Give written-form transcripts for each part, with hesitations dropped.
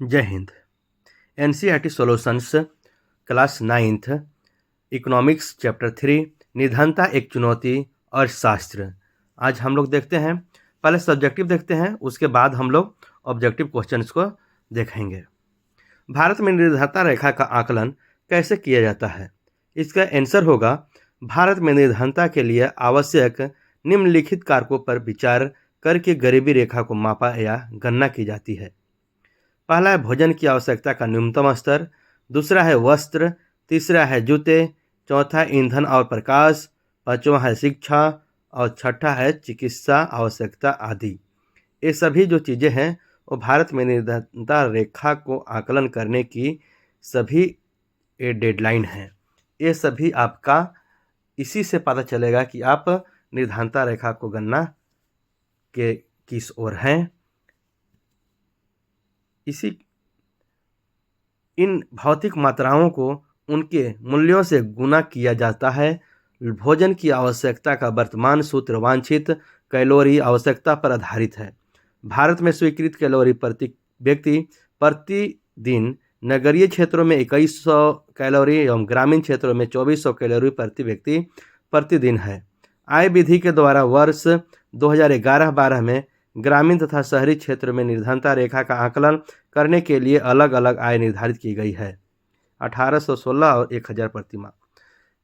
जय Hind. NCERT solutions class 9th economics chapter 3 निधनता एक चुनौती अर्थशास्त्र। आज हम लोग देखते हैं, पहले सब्जेक्टिव देखते हैं, उसके बाद हम लोग ऑब्जेक्टिव क्वेश्चंस को देखेंगे। भारत में निर्धनता रेखा का आकलन कैसे किया जाता है? इसका आंसर होगा, भारत में निर्धनता के लिए आवश्यक निम्नलिखित कारकों पर विचार करके गरीबी रेखा को मापा या गणना की जाती है। पहला है भोजन की आवश्यकता का न्यूनतम स्तर, दूसरा है वस्त्र, तीसरा है जूते, चौथा ईंधन और प्रकाश, पांचवा है शिक्षा और छठा है चिकित्सा आवश्यकता आदि। ये सभी जो चीज़ें हैं वो भारत में निर्धनता रेखा को आकलन करने की सभी ये डेडलाइन है। ये सभी आपका इसी से पता चलेगा कि आप निर्धनता रेखा को गणना के किस ओर हैं। इन भौतिक मात्राओं को उनके मूल्यों से गुना किया जाता है। भोजन की आवश्यकता का वर्तमान सूत्र वांछित कैलोरी आवश्यकता पर आधारित है। भारत में स्वीकृत कैलोरी प्रति व्यक्ति प्रतिदिन नगरीय क्षेत्रों में 2100 कैलोरी एवं ग्रामीण क्षेत्रों में 2400 कैलोरी प्रति व्यक्ति प्रतिदिन है। आय विधि के द्वारा वर्ष 2011-12 में ग्रामीण तथा शहरी क्षेत्र में निर्धनता रेखा का आकलन करने के लिए अलग अलग आय निर्धारित की गई है, 1816 और 1000 प्रति माह।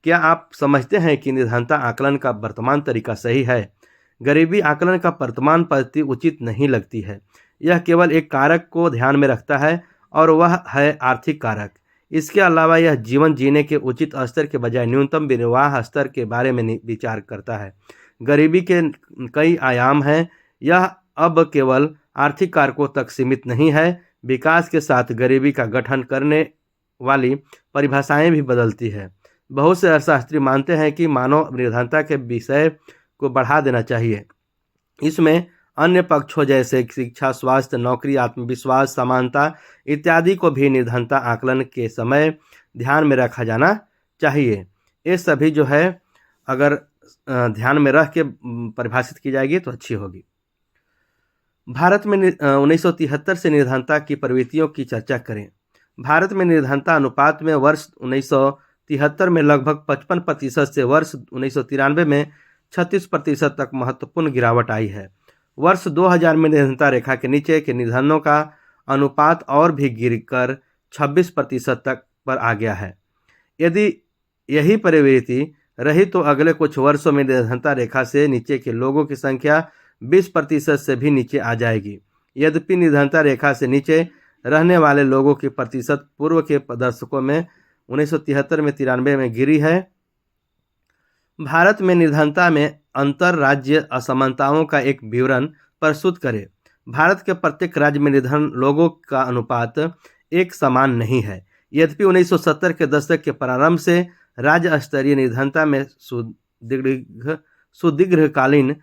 क्या आप समझते हैं कि निर्धनता आकलन का वर्तमान तरीका सही है? गरीबी आकलन का वर्तमान पद्धति उचित नहीं लगती है। यह केवल एक कारक को ध्यान में रखता है और वह है आर्थिक कारक। इसके अलावा यह जीवन जीने के उचित स्तर के बजाय न्यूनतम निर्वाह स्तर के बारे में विचार करता है। गरीबी के कई आयाम हैं। यह अब केवल आर्थिक कारकों तक सीमित नहीं है। विकास के साथ गरीबी का गठन करने वाली परिभाषाएं भी बदलती है। बहुत से अर्थशास्त्री मानते हैं कि मानव निर्धनता के विषय को बढ़ा देना चाहिए। इसमें अन्य पक्षों जैसे शिक्षा, स्वास्थ्य, नौकरी, आत्मविश्वास, समानता इत्यादि को भी निर्धनता आकलन के समय ध्यान में रखा जाना चाहिए। ये सभी जो है अगर ध्यान में रख के परिभाषित की जाएगी तो अच्छी होगी। भारत में 1973 से निर्धनता की प्रवृत्तियों की चर्चा करें। भारत में निर्धनता अनुपात में वर्ष 1973 में लगभग 55% से वर्ष 1993 में 36% तक महत्वपूर्ण गिरावट आई है। वर्ष 2000 में निर्धनता रेखा के नीचे के निर्धनों का अनुपात और भी गिरकर 26% तक पर आ गया है। यदि यही प्रवृत्ति रही तो अगले कुछ वर्षों में निर्धनता रेखा से नीचे के लोगों की संख्या 20% से भी नीचे आ जाएगी। यद्यपि निर्धनता रेखा से नीचे रहने वाले लोगों की प्रतिशत पूर्व के दशकों में 1973 में 93 में गिरी है। भारत में निर्धनता में अंतर राज्य असमानताओं का एक विवरण प्रस्तुत करें। भारत के प्रत्येक राज्य में निर्धन लोगों का अनुपात एक समान नहीं है। यद्यपि 1970 के दशक के प्रारंभ से राज्य स्तरीय निर्धनता में सुदीर्घकालीन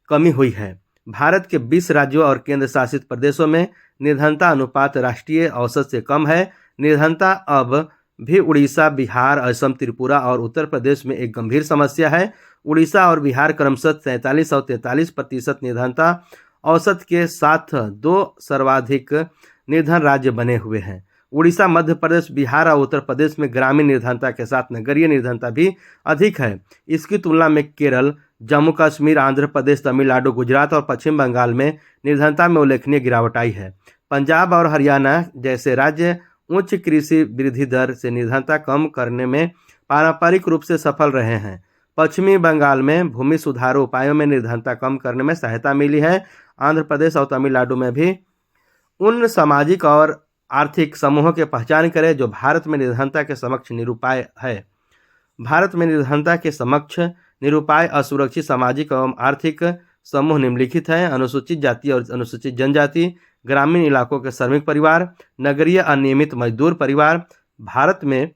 कमी हुई है। भारत के 20 राज्यों और केंद्र शासित प्रदेशों में निर्धनता अनुपात राष्ट्रीय औसत से कम है। निर्धनता अब भी उड़ीसा, बिहार, असम, त्रिपुरा और उत्तर प्रदेश में एक गंभीर समस्या है। उड़ीसा और बिहार क्रमशः 43 और 43% निर्धनता औसत के साथ दो सर्वाधिक निर्धन राज्य बने हुए हैं। उड़ीसा, मध्य प्रदेश, बिहार और उत्तर प्रदेश में ग्रामीण निर्धनता के साथ नगरीय निर्धनता भी अधिक है। इसकी तुलना में केरल, जम्मू कश्मीर, आंध्र प्रदेश, तमिलनाडु, गुजरात और पश्चिम बंगाल में निर्धनता में उल्लेखनीय गिरावट आई है। पंजाब और हरियाणा जैसे राज्य उच्च कृषि वृद्धि दर से निर्धनता कम करने में पारंपरिक रूप से सफल रहे हैं। पश्चिमी बंगाल में भूमि सुधार उपायों में निर्धनता कम करने में सहायता मिली है। आंध्र प्रदेश और तमिलनाडु में भी उन सामाजिक और आर्थिक समूहों की पहचान करें जो भारत में निर्धनता के समक्ष निरूपाय है। भारत में निर्धनता के समक्ष निरूपाय असुरक्षित सामाजिक एवं आर्थिक समूह निम्नलिखित हैं: अनुसूचित जाति और अनुसूचित जनजाति, ग्रामीण इलाकों के श्रमिक परिवार, नगरीय अनियमित मजदूर परिवार। भारत में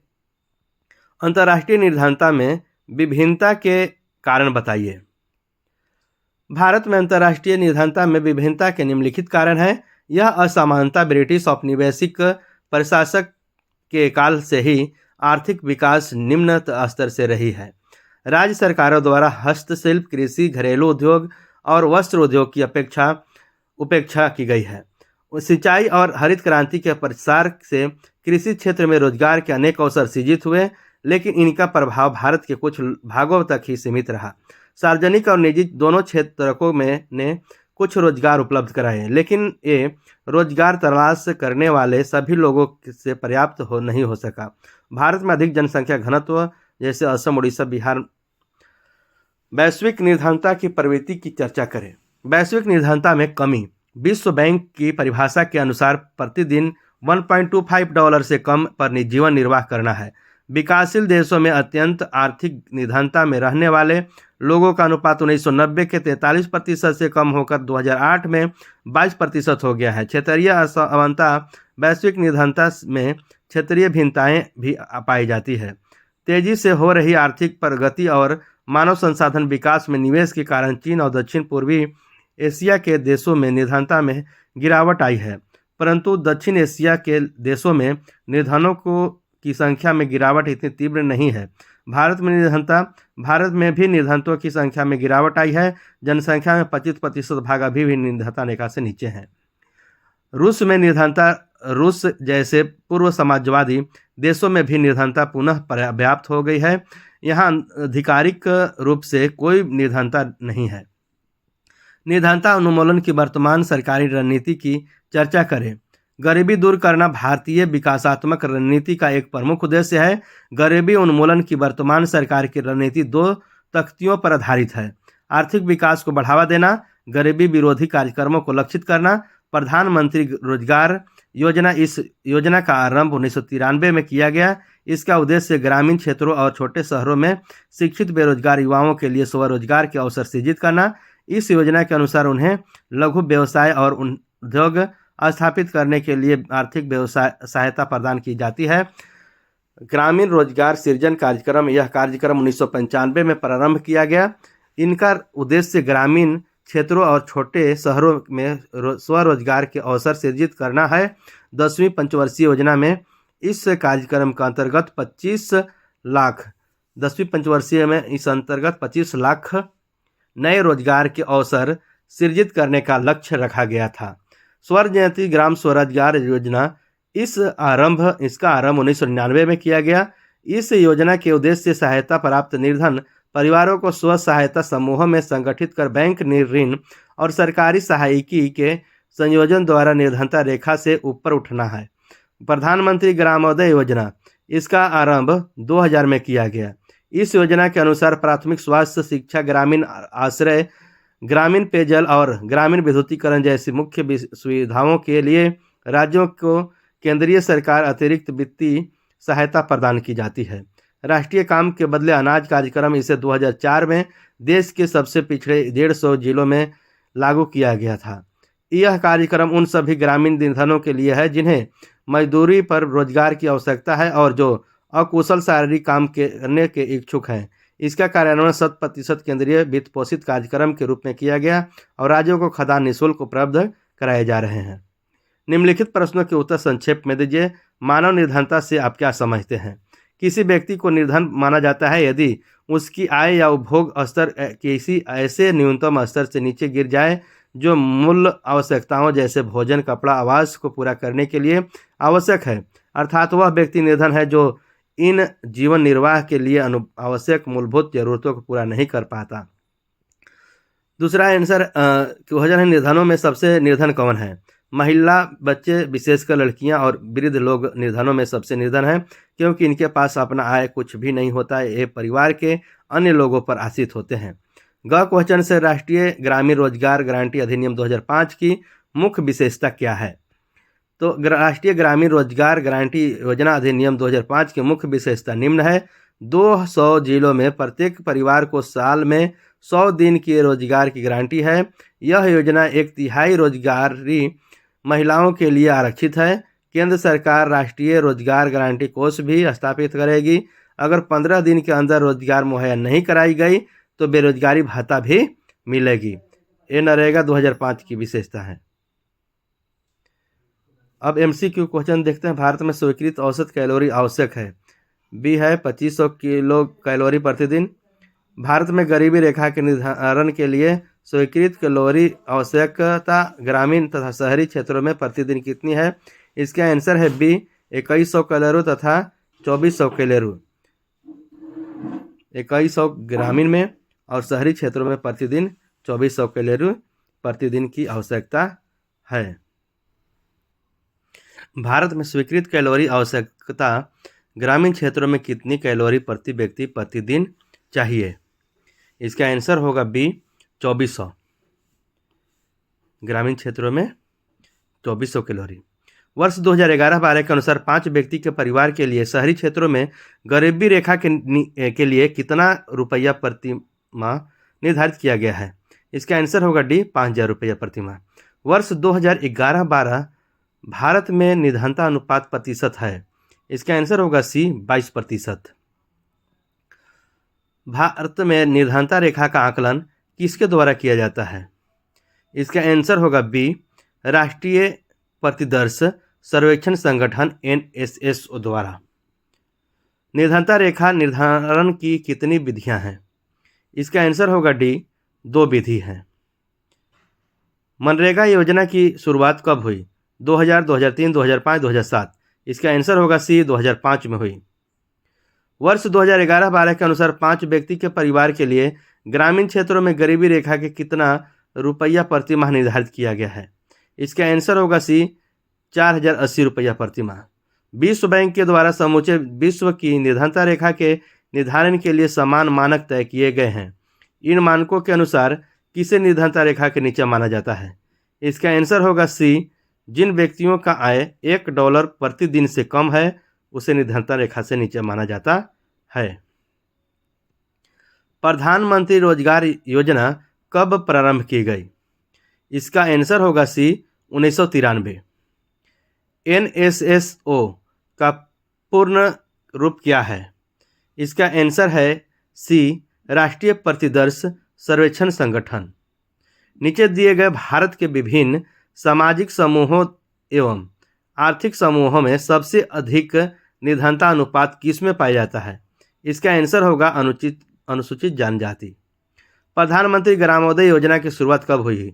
अंतर्राष्ट्रीय निर्धनता में विभिन्नता के कारण बताइए। भारत में अंतर्राष्ट्रीय निर्धनता में विभिन्नता के निम्नलिखित कारण हैं। यह असमानता ब्रिटिश औपनिवेशिक प्रशासक के काल से ही आर्थिक विकास निम्न स्तर से रही है। राज्य सरकारों द्वारा हस्तशिल्प, कृषि, घरेलू उद्योग और वस्त्र उद्योग की उपेक्षा की गई है। सिंचाई और हरित क्रांति के प्रसार से कृषि क्षेत्र में रोजगार के अनेक अवसर सृजित हुए, लेकिन इनका प्रभाव भारत के कुछ भागों तक ही सीमित रहा। सार्वजनिक और निजी दोनों क्षेत्रों में ने कुछ रोजगार उपलब्ध कराए, लेकिन ये रोजगार तलाश करने वाले सभी लोगों से पर्याप्त नहीं हो सका। भारत में अधिक जनसंख्या घनत्व, जैसे असम, उड़ीसा, बिहार। वैश्विक निर्धनता की प्रवृत्ति की चर्चा करें। वैश्विक निर्धनता में कमी। विश्व बैंक की परिभाषा के अनुसार प्रतिदिन $1.25 से कम पर जीवन निर्वाह करना है। विकासशील देशों में अत्यंत आर्थिक निर्धनता में रहने वाले लोगों का अनुपात 1990 के 43% से कम होकर 2008 में 22% हो गया है। क्षेत्रीय असमानता। वैश्विक निर्धनता में क्षेत्रीय भिन्नताएं भी पाई जाती है। तेजी से हो रही आर्थिक प्रगति और मानव संसाधन विकास में निवेश के कारण चीन और दक्षिण पूर्वी एशिया के देशों में निर्धनता में गिरावट आई है, परंतु दक्षिण एशिया के देशों में निर्धनों की संख्या में गिरावट इतनी तीव्र नहीं है। भारत में भी निर्धनों की संख्या में गिरावट आई है। जनसंख्या में 25% भाग अभी भी निर्धनता रेखा से नीचे है। रूस में निर्धनता। रूस जैसे पूर्व समाजवादी देशों में भी निर्धनता पुनः पर्याप्त हो गई है। यहाँ आधिकारिक रूप से कोई निर्धनता नहीं है। निर्धनता उन्मूलन की वर्तमान सरकारी रणनीति की चर्चा करें। गरीबी दूर करना भारतीय विकासात्मक रणनीति का एक प्रमुख उद्देश्य है। गरीबी उन्मूलन की वर्तमान सरकार की रणनीति 2 तख्तियों पर आधारित है। आर्थिक विकास को बढ़ावा देना, गरीबी विरोधी कार्यक्रमों को लक्षित करना। प्रधानमंत्री रोजगार योजना। इस योजना का आरंभ 1993 में किया गया। इसका उद्देश्य ग्रामीण क्षेत्रों और छोटे शहरों में शिक्षित बेरोजगार युवाओं के लिए स्वरोजगार के अवसर सृजित करना। इस योजना के अनुसार उन्हें लघु व्यवसाय और उद्योग स्थापित करने के लिए आर्थिक सहायता प्रदान की जाती है। ग्रामीण रोजगार सृजन कार्यक्रम। यह कार्यक्रम 1995 में प्रारंभ किया गया। इनका उद्देश्य ग्रामीण क्षेत्रों और छोटे शहरों में स्वरोजगार के अवसर सृजित करना है। 10वीं पंचवर्षीय योजना में इस कार्यक्रम के अंतर्गत 25 लाख नए रोजगार के अवसर सृजित करने का लक्ष्य रखा गया था। स्वर्ण जयंती ग्राम स्वरोजगार योजना। इसका आरंभ 1999 में किया गया। इस योजना के उद्देश्य सहायता प्राप्त निर्धन परिवारों को स्व सहायता समूहों में संगठित कर बैंक ऋण और सरकारी सहायकी के संयोजन द्वारा निर्धनता रेखा से ऊपर उठना है। प्रधानमंत्री ग्रामोदय योजना। इसका आरंभ 2000 में किया गया। इस योजना के अनुसार प्राथमिक स्वास्थ्य, शिक्षा, ग्रामीण आश्रय, ग्रामीण पेयजल और ग्रामीण विद्युतीकरण जैसी मुख्य सुविधाओं के लिए राज्यों को केंद्रीय सरकार अतिरिक्त वित्तीय सहायता प्रदान की जाती है। राष्ट्रीय काम के बदले अनाज कार्यक्रम। इसे 2004 में देश के सबसे पिछड़े 150 जिलों में लागू किया गया था। यह कार्यक्रम उन सभी ग्रामीण निर्धनों के लिए है जिन्हें मजदूरी पर रोजगार की आवश्यकता है और जो अकुशल शारीरिक काम करने के इच्छुक हैं। इसका कार्यान्वयन 100% केंद्रीय वित्त पोषित कार्यक्रम के रूप में किया गया और राज्यों को खाद्यान्न निःशुल्क उपलब्ध कराए जा रहे हैं। निम्नलिखित प्रश्नों के उत्तर संक्षेप में दीजिए। मानव निर्धनता से आप क्या समझते हैं? किसी व्यक्ति को निर्धन माना जाता है यदि उसकी आय या उपभोग स्तर किसी ऐसे न्यूनतम स्तर से नीचे गिर जाए जो मूल आवश्यकताओं जैसे भोजन, कपड़ा, आवास को पूरा करने के लिए आवश्यक है। अर्थात वह व्यक्ति निर्धन है जो इन जीवन निर्वाह के लिए आवश्यक मूलभूत जरूरतों को पूरा नहीं कर पाता। दूसरा आंसर क्वेश्चन है, निर्धनों में सबसे निर्धन कौन है? महिला, बच्चे, विशेषकर लड़कियां और वृद्ध लोग निर्धनों में सबसे निर्धन हैं क्योंकि इनके पास अपना आय कुछ भी नहीं होता है। ये परिवार के अन्य लोगों पर आश्रित होते हैं। ग क्वेश्चन से राष्ट्रीय ग्रामीण रोजगार गारंटी अधिनियम 2005 की मुख्य विशेषता क्या है? तो राष्ट्रीय ग्रामीण रोजगार गारंटी योजना अधिनियम 2005 की मुख्य विशेषता निम्न है। 200 जिलों में प्रत्येक परिवार को साल में 100 दिन की रोजगार की गारंटी है। यह योजना 1/3 रोजगारी महिलाओं के लिए आरक्षित है। केंद्र सरकार राष्ट्रीय रोजगार गारंटी कोष भी स्थापित करेगी। अगर 15 दिन के अंदर रोजगार मुहैया नहीं कराई गई तो बेरोजगारी भत्ता भी मिलेगी। ये नरेगा 2005 की विशेषता है। अब MCQ क्वेश्चन देखते हैं। भारत में स्वीकृत औसत कैलोरी आवश्यक है। बी है 2500 किलो कैलोरी प्रतिदिन। भारत में गरीबी रेखा के निर्धारण के लिए स्वीकृत कैलोरी आवश्यकता ग्रामीण तथा शहरी क्षेत्रों में प्रतिदिन कितनी है? इसका आंसर है बी 2100 कैलोरी तथा 2400 कैलोरी। 2100 ग्रामीण में और शहरी क्षेत्रों में प्रतिदिन 2400 कैलोरी प्रतिदिन की आवश्यकता है। भारत में स्वीकृत कैलोरी आवश्यकता ग्रामीण क्षेत्रों में कितनी कैलोरी प्रति व्यक्ति प्रतिदिन चाहिए? इसका आंसर होगा बी 2400। ग्रामीण क्षेत्रों में 2400 कैलोरी। वर्ष 2011-12 के अनुसार 5 व्यक्ति के परिवार के लिए शहरी क्षेत्रों में गरीबी रेखा के लिए कितना रुपया प्रति माह निर्धारित किया गया है? इसका आंसर होगा डी 5000 रुपया प्रति माह। वर्ष 2011-12 भारत में निर्धनता अनुपात प्रतिशत है। इसका आंसर होगा सी 22%। भारत में निर्धनता रेखा का आकलन किसके द्वारा किया जाता है? इसका आंसर होगा बी राष्ट्रीय प्रतिदर्श सर्वेक्षण संगठन NSSO द्वारा। निर्धनता रेखा निर्धारण की कितनी विधियां हैं? इसका आंसर होगा डी 2 विधि हैं। मनरेगा योजना की शुरुआत कब हुई? 2000, 2003, 2005, 2007। इसका आंसर होगा सी 2005 में हुई। वर्ष 2011-12 के अनुसार 5 व्यक्ति के परिवार के लिए ग्रामीण क्षेत्रों में गरीबी रेखा के कितना रुपया प्रति माह निर्धारित किया गया है? इसका आंसर होगा सी 4080 रुपया प्रति माह। विश्व बैंक के द्वारा समूचे विश्व की निर्धनता रेखा के निर्धारण के लिए समान मानक तय किए गए हैं। इन मानकों के अनुसार किसे निर्धनता रेखा के नीचे माना जाता है? इसका आंसर होगा सी जिन व्यक्तियों का आय $1 प्रतिदिन से कम है उसे निर्धनता रेखा से नीचे माना जाता है। प्रधानमंत्री रोजगार योजना कब प्रारंभ की गई? इसका आंसर होगा सी 1993। NSSO का पूर्ण रूप क्या है? इसका आंसर है सी राष्ट्रीय प्रतिदर्श सर्वेक्षण संगठन। नीचे दिए गए भारत के विभिन्न सामाजिक समूहों एवं आर्थिक समूहों में सबसे अधिक निर्धनता अनुपात किसमें पाया जाता है? इसका आंसर होगा अनुसूचित जनजाति। प्रधानमंत्री ग्रामोदय योजना की शुरुआत कब हुई?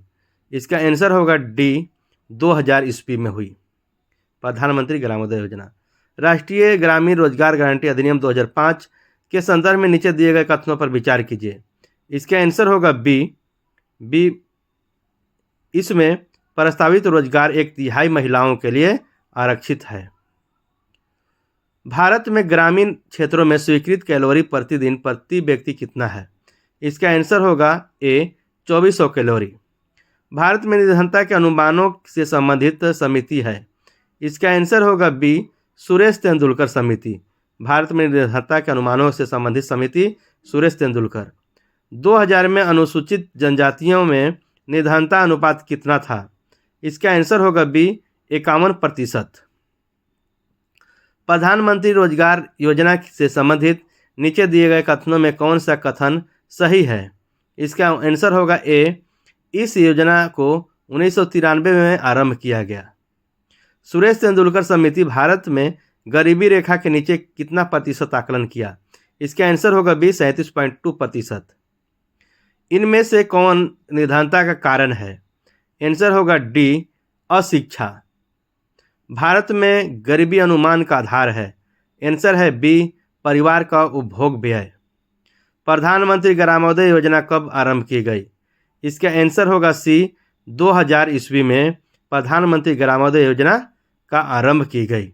इसका आंसर होगा डी 2000 ईस्वी में हुई। प्रधानमंत्री ग्रामोदय योजना। राष्ट्रीय ग्रामीण रोजगार गारंटी अधिनियम 2005 के संदर्भ में नीचे दिए गए कथनों पर विचार कीजिए। इसका आंसर होगा बी। इसमें प्रस्तावित रोजगार 1/3 महिलाओं के लिए आरक्षित है। भारत में ग्रामीण क्षेत्रों में स्वीकृत कैलोरी प्रतिदिन प्रति व्यक्ति कितना है? इसका आंसर होगा ए 2400 कैलोरी। भारत में निर्धनता के अनुमानों से संबंधित समिति है। इसका आंसर होगा बी सुरेश तेंदुलकर समिति। भारत में निर्धनता के अनुमानों से संबंधित समिति सुरेश तेंदुलकर। 2000 में अनुसूचित जनजातियों में निर्धनता अनुपात कितना था? इसका आंसर होगा बी 51%। प्रधानमंत्री रोजगार योजना से संबंधित नीचे दिए गए कथनों में कौन सा कथन सही है? इसका आंसर होगा ए इस योजना को 1993 में आरंभ किया गया। सुरेश तेंदुलकर समिति भारत में गरीबी रेखा के नीचे कितना प्रतिशत आकलन किया? इसका आंसर होगा बी 37.2%। इनमें से कौन निर्धनता का कारण है? आंसर होगा डी अशिक्षा। भारत में गरीबी अनुमान का आधार है। आंसर है बी परिवार का उपभोग व्यय। प्रधानमंत्री ग्रामोदय योजना कब आरंभ की गई? इसका आंसर होगा सी 2000 ईस्वी में प्रधानमंत्री ग्रामोदय योजना का आरंभ की गई।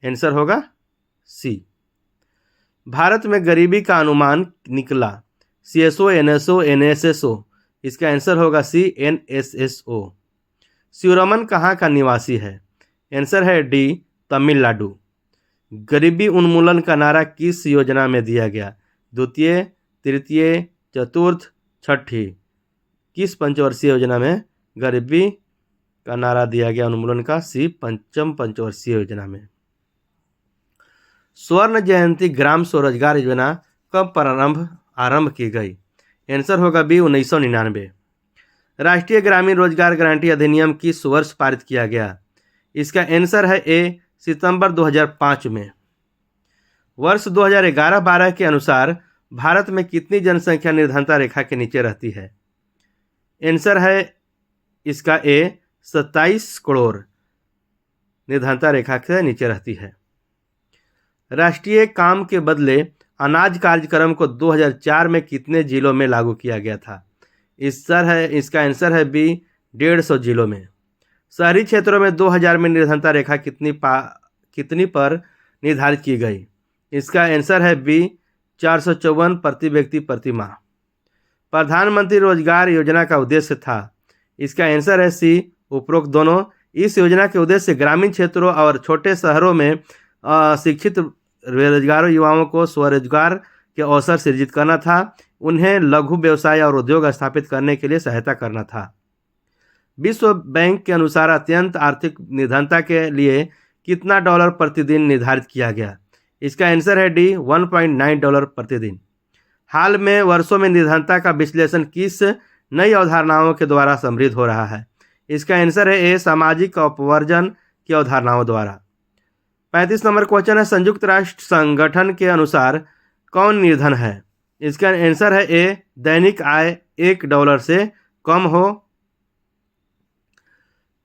आंसर होगा सी। भारत में गरीबी का अनुमान निकला। CSO, NSO, NSSO। इसका आंसर होगा सी NSSO। शिवरमन कहाँ का निवासी है? आंसर है डी तमिलनाडु। गरीबी उन्मूलन का नारा किस योजना में दिया गया? द्वितीय, तृतीय, चतुर्थ, छठी। किस पंचवर्षीय योजना में गरीबी का नारा दिया गया उन्मूलन का? सी पंचम पंचवर्षीय योजना में। स्वर्ण जयंती ग्राम स्वरोजगार योजना कब आरंभ की गई? आंसर होगा बी 1999। राष्ट्रीय ग्रामीण रोजगार गारंटी अधिनियम किस वर्ष पारित किया गया? इसका आंसर है ए सितंबर 2005 में। वर्ष 2011-12 के अनुसार भारत में कितनी जनसंख्या निर्धनता रेखा के नीचे रहती है? आंसर है इसका ए 27 करोड़ निर्धनता रेखा से नीचे रहती है। राष्ट्रीय काम के बदले अनाज कार्यक्रम को 2004 में कितने जिलों में लागू किया गया था? इसका आंसर है बी 150 जिलों में। शहरी क्षेत्रों में 2000 में निर्धनता रेखा कितनी पर निर्धारित की गई? इसका आंसर है बी 454 प्रति व्यक्ति प्रति माह। प्रधानमंत्री रोजगार योजना का उद्देश्य था? इसका आंसर है सी उपरोक्त दोनों। इस योजना के उद्देश्य ग्रामीण क्षेत्रों और छोटे शहरों में शिक्षित बेरोजगार युवाओं को स्वरोजगार के अवसर सृजित करना था, उन्हें लघु व्यवसाय और उद्योग स्थापित करने के लिए सहायता करना था। विश्व बैंक के अनुसार अत्यंत आर्थिक निर्धनता के लिए कितना डॉलर प्रतिदिन निर्धारित किया गया? इसका आंसर है डी 1.9 डॉलर प्रतिदिन। हाल में वर्षों में निर्धनता का विश्लेषण किस नई अवधारणाओं के द्वारा समृद्ध हो रहा है? इसका आंसर है ए सामाजिक अपवर्जन की अवधारणाओं द्वारा। 35 नंबर क्वेश्चन है, संयुक्त राष्ट्र संगठन के अनुसार कौन निर्धन है? इसका आंसर है ए दैनिक आय $1 से कम हो।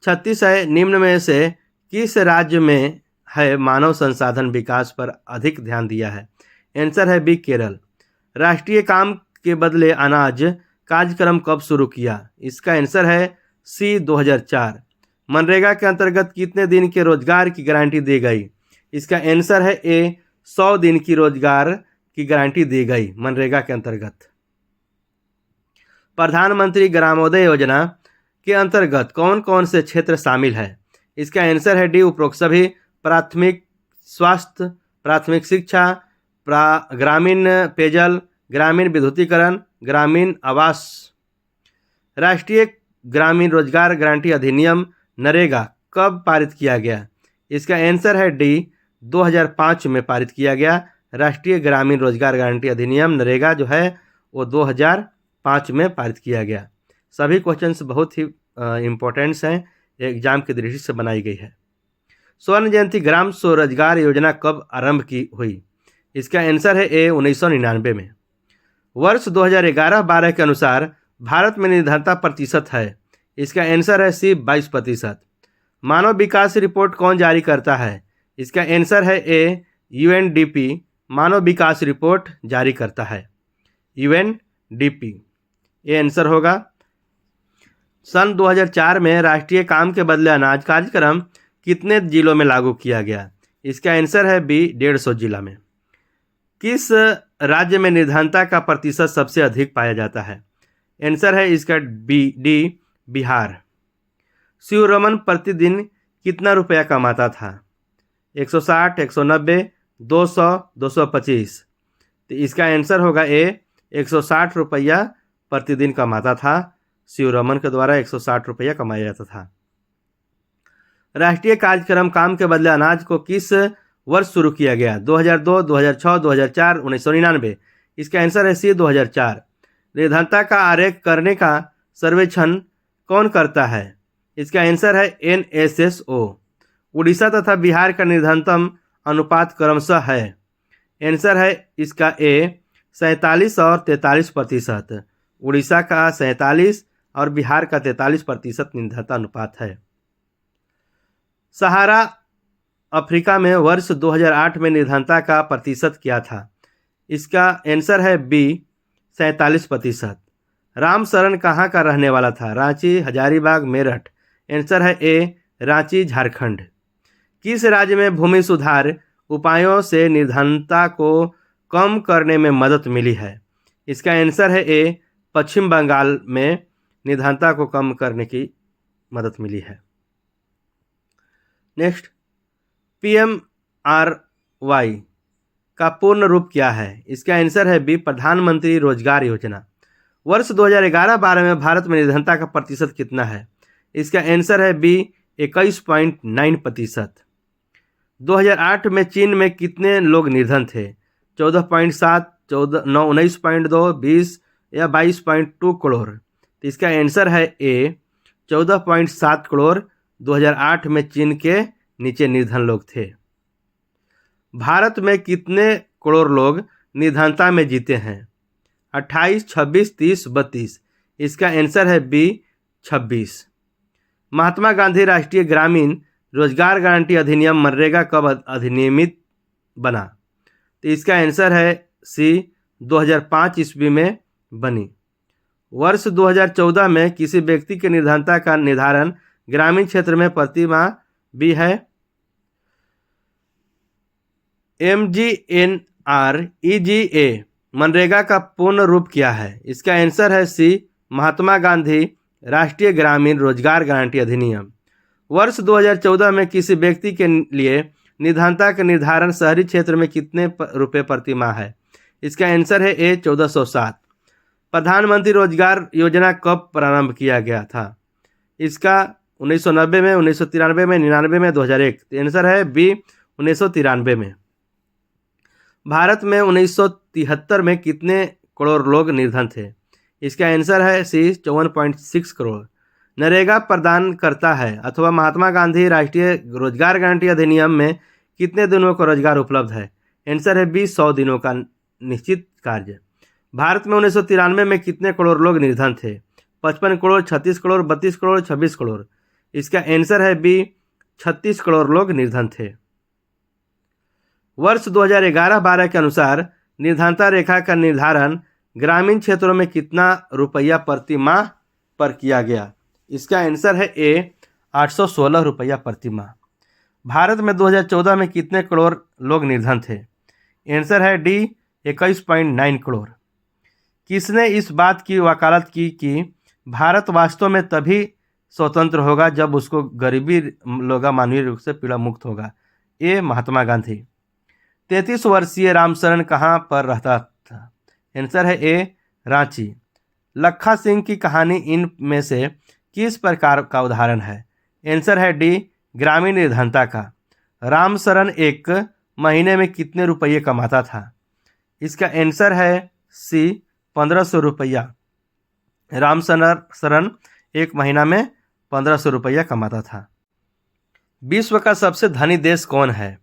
36 है, निम्न में से किस राज्य में है मानव संसाधन विकास पर अधिक ध्यान दिया है? आंसर है बी केरल। राष्ट्रीय काम के बदले अनाज कार्यक्रम कब शुरू किया? इसका आंसर है सी 2004। मनरेगा के अंतर्गत कितने दिन के रोजगार की गारंटी दी गई? इसका आंसर है ए 100 दिन की रोजगार की गारंटी दी गई मनरेगा के अंतर्गत। प्रधानमंत्री ग्रामोदय योजना के अंतर्गत कौन कौन से क्षेत्र शामिल है? इसका आंसर है डी उपरोक्त सभी। प्राथमिक स्वास्थ्य, प्राथमिक शिक्षा, ग्रामीण पेयजल, ग्रामीण विद्युतीकरण, ग्रामीण आवास। राष्ट्रीय ग्रामीण रोजगार गारंटी अधिनियम नरेगा कब पारित किया गया? इसका आंसर है डी 2005 में पारित किया गया। राष्ट्रीय ग्रामीण रोजगार गारंटी अधिनियम नरेगा जो है वो 2005 में पारित किया गया। सभी क्वेश्चंस बहुत ही इम्पोर्टेंट्स हैं, एग्जाम की दृष्टि से बनाई गई है। स्वर्ण जयंती ग्राम स्वरोजगार योजना कब आरंभ की हुई? इसका आंसर है ए 1999 में। वर्ष 2011-12 के अनुसार भारत में निर्धनता प्रतिशत है? इसका आंसर है सी 22%। मानव विकास रिपोर्ट कौन जारी करता है? इसका आंसर है ए UNDP मानव विकास रिपोर्ट जारी करता है। UNDP ये आंसर होगा। सन 2004 में राष्ट्रीय काम के बदले अनाज कार्यक्रम कितने जिलों में लागू किया गया? इसका आंसर है बी 150 जिला में। किस राज्य में निर्धनता का प्रतिशत सबसे अधिक पाया जाता है? आंसर है इसका डी बिहार। शिवरमन प्रतिदिन कितना रुपया कमाता था? 160, 190, 200, 225। तो इसका आंसर होगा ए 160 रुपया प्रतिदिन कमाता था। शिवरमन के द्वारा 160 रुपया कमाया जाता था। राष्ट्रीय कार्यक्रम काम के बदले अनाज को किस वर्ष शुरू किया गया? 2002, 2006, 2004, 1999। इसका आंसर है सी 2004। निर्धनता का आरेख करने का सर्वेक्षण कौन करता है? इसका आंसर है NSSO। उड़ीसा तथा बिहार का निर्धनतम अनुपात क्रमशः है? आंसर है इसका ए 47 और 43%। उड़ीसा का 47 और बिहार का 43% निर्धनता अनुपात है। सहारा अफ्रीका में वर्ष 2008 में निर्धनता का प्रतिशत क्या था? इसका आंसर है बी 47%। राम शरण कहाँ का रहने वाला था? रांची, हजारीबाग, मेरठ। आंसर है ए रांची, झारखंड। किस राज्य में भूमि सुधार उपायों से निर्धनता को कम करने में मदद मिली है? इसका आंसर है ए पश्चिम बंगाल में निर्धनता को कम करने की मदद मिली है। नेक्स्ट, PMRY का पूर्ण रूप क्या है? इसका आंसर है बी प्रधानमंत्री रोजगार योजना। वर्ष 2011-12 में भारत में निर्धनता का प्रतिशत कितना है? इसका आंसर है बी 21.9%। 2008 में चीन में कितने लोग निर्धन थे? 14.7, 19.2, 20 या 22.2 करोड़। तो इसका आंसर है ए 14.7 करोड़ 2008 में चीन के नीचे निर्धन लोग थे। भारत में कितने करोड़ लोग निर्धनता में जीते हैं? 28, 26, 30, 32। इसका आंसर है बी 26। महात्मा गांधी राष्ट्रीय ग्रामीण रोजगार गारंटी अधिनियम मनरेगा कब अधिनियमित बना? तो इसका आंसर है सी 2005 ईस्वी में बनी। वर्ष 2014 में किसी व्यक्ति के निर्धनता का निर्धारण ग्रामीण क्षेत्र में प्रति माह भी है। MGNREGA मनरेगा का पूर्ण रूप क्या है? इसका आंसर है सी महात्मा गांधी राष्ट्रीय ग्रामीण रोजगार गारंटी अधिनियम। वर्ष 2014 में किसी व्यक्ति के लिए निर्धनता का निर्धारण शहरी क्षेत्र में कितने रुपए प्रति माह है? इसका आंसर है ए 1407। प्रधानमंत्री रोजगार योजना कब प्रारंभ किया गया था? इसका 1990 में, 1993 में, 99 में, 2001। आंसर है बी 1993 में। भारत में 1973 में कितने करोड़ लोग निर्धन थे? इसका आंसर है सी 54.6 करोड़। नरेगा प्रदान करता है अथवा महात्मा गांधी राष्ट्रीय रोजगार गारंटी अधिनियम में कितने दिनों का रोजगार उपलब्ध है? आंसर है बी 100 दिनों का निश्चित कार्य। भारत में 1993 में कितने करोड़ लोग निर्धन थे? 55 करोड़, 36 करोड़, 32 करोड़, 26 करोड़। इसका आंसर है बी 36 करोड़ लोग निर्धन थे। वर्ष 2011-12 के अनुसार निर्धनता रेखा का निर्धारण ग्रामीण क्षेत्रों में कितना रुपया प्रति माह पर किया गया? इसका आंसर है ए 816 रुपया प्रति माह। भारत में 2014 में कितने करोड़ लोग निर्धन थे? आंसर है डी 21.9 करोड़। किसने इस बात की वकालत की कि भारत वास्तव में तभी स्वतंत्र होगा जब उसको गरीबी लोग मानवीय रूप से पीड़ा मुक्त होगा? ए महात्मा गांधी। 33 वर्षीय रामशरण कहाँ पर रहता था? आंसर है ए रांची। लखा सिंह की कहानी इन में से किस प्रकार का उदाहरण है? आंसर है डी ग्रामीण निर्धनता का। रामशरण एक महीने में कितने रुपये कमाता था? इसका आंसर है सी 1500 रुपया। रामशरण एक महीना में 1500 रुपया कमाता था। विश्व का सबसे धनी देश कौन है?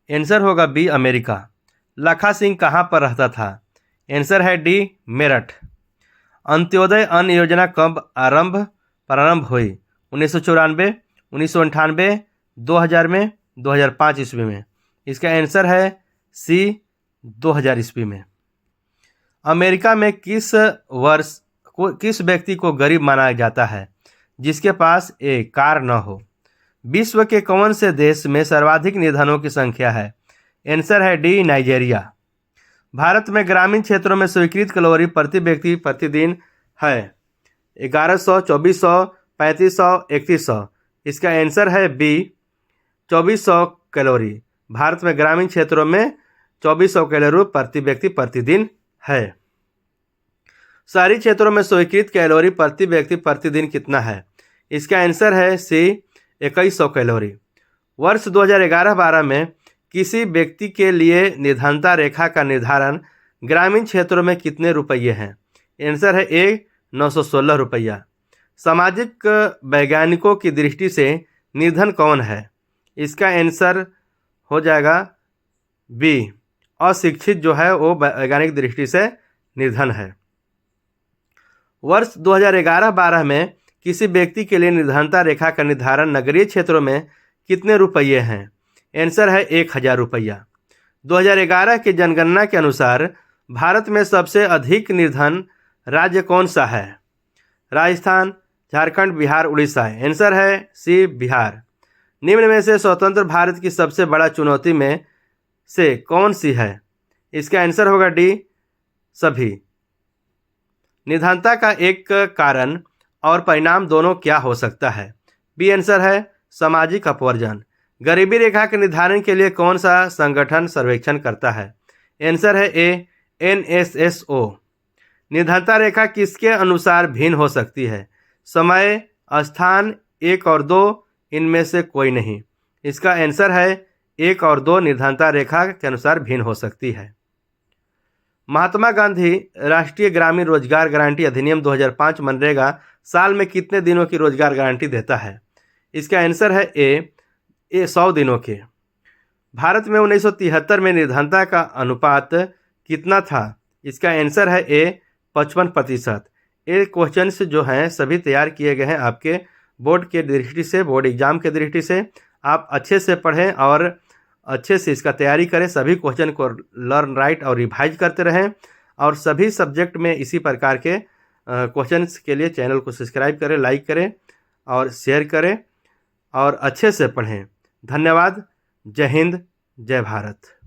आंसर होगा बी अमेरिका। लखा सिंह कहाँ पर रहता था? आंसर है डी मेरठ। अंत्योदय अन्न योजना कब प्रारंभ हुई? 1994, 1998, 2000 में, 2005 ईस्वी में। इसका आंसर है सी 2000 ईस्वी में। अमेरिका में किस व्यक्ति को गरीब माना जाता है जिसके पास एक कार न हो? विश्व के कौन से देश में सर्वाधिक निर्धनों की संख्या है? आंसर है डी नाइजीरिया। भारत में ग्रामीण क्षेत्रों में स्वीकृत कैलोरी प्रति व्यक्ति प्रतिदिन है 1100, 2400, 3500, 3100। इसका आंसर है बी 2400 कैलोरी। भारत में ग्रामीण क्षेत्रों में 2400 कैलोरी प्रति व्यक्ति प्रतिदिन है। शहरी क्षेत्रों में स्वीकृत कैलोरी प्रति व्यक्ति प्रतिदिन कितना है? इसका आंसर है सी 2100 कैलोरी। वर्ष 2011-12 में किसी व्यक्ति के लिए निर्धनता रेखा का निर्धारण ग्रामीण क्षेत्रों में कितने रुपये हैं? आंसर है ए 916 रुपया। सामाजिक वैज्ञानिकों की दृष्टि से निर्धन कौन है? इसका आंसर हो जाएगा बी अशिक्षित जो है वो वैज्ञानिक दृष्टि से निर्धन है। वर्ष 2011-12 में किसी व्यक्ति के लिए निर्धनता रेखा का निर्धारण नगरीय क्षेत्रों में कितने रुपये हैं? आंसर है 1000 रुपया। 2011 की जनगणना के अनुसार भारत में सबसे अधिक निर्धन राज्य कौन सा है? राजस्थान, झारखंड, बिहार, उड़ीसा। आंसर है सी बिहार। निम्न में से स्वतंत्र भारत की सबसे बड़ा चुनौती में से कौन सी है? इसका आंसर होगा डी सभी। निर्धनता का एक कारण और परिणाम दोनों क्या हो सकता है? बी आंसर है सामाजिक अपवर्जन। गरीबी रेखा के निर्धारण के लिए कौन सा संगठन सर्वेक्षण करता है? आंसर है ए NSSO। निर्धनता रेखा किसके अनुसार भिन्न हो सकती है? समय, स्थान, 1 और 2, इनमें से कोई नहीं। इसका आंसर है 1 और 2 निर्धनता रेखा के अनुसार भिन्न हो सकती है। महात्मा गांधी राष्ट्रीय ग्रामीण रोजगार गारंटी अधिनियम 2005 मनरेगा साल में कितने दिनों की रोजगार गारंटी देता है? इसका आंसर है ए 100 दिनों के। भारत में 1973 में निर्धनता का अनुपात कितना था? इसका आंसर है ए 55%। ये क्वेश्चंस जो हैं सभी तैयार किए गए हैं आपके बोर्ड के दृष्टि से, बोर्ड एग्जाम के दृष्टि से। आप अच्छे से पढ़ें और अच्छे से इसका तैयारी करें। सभी क्वेश्चन को लर्न, राइट और रिवाइज करते रहें और सभी सब्जेक्ट में इसी प्रकार के क्वेश्चंस के लिए चैनल को सब्सक्राइब करें, लाइक करें और शेयर करें और अच्छे से पढ़ें। धन्यवाद। जय हिंद, जय भारत।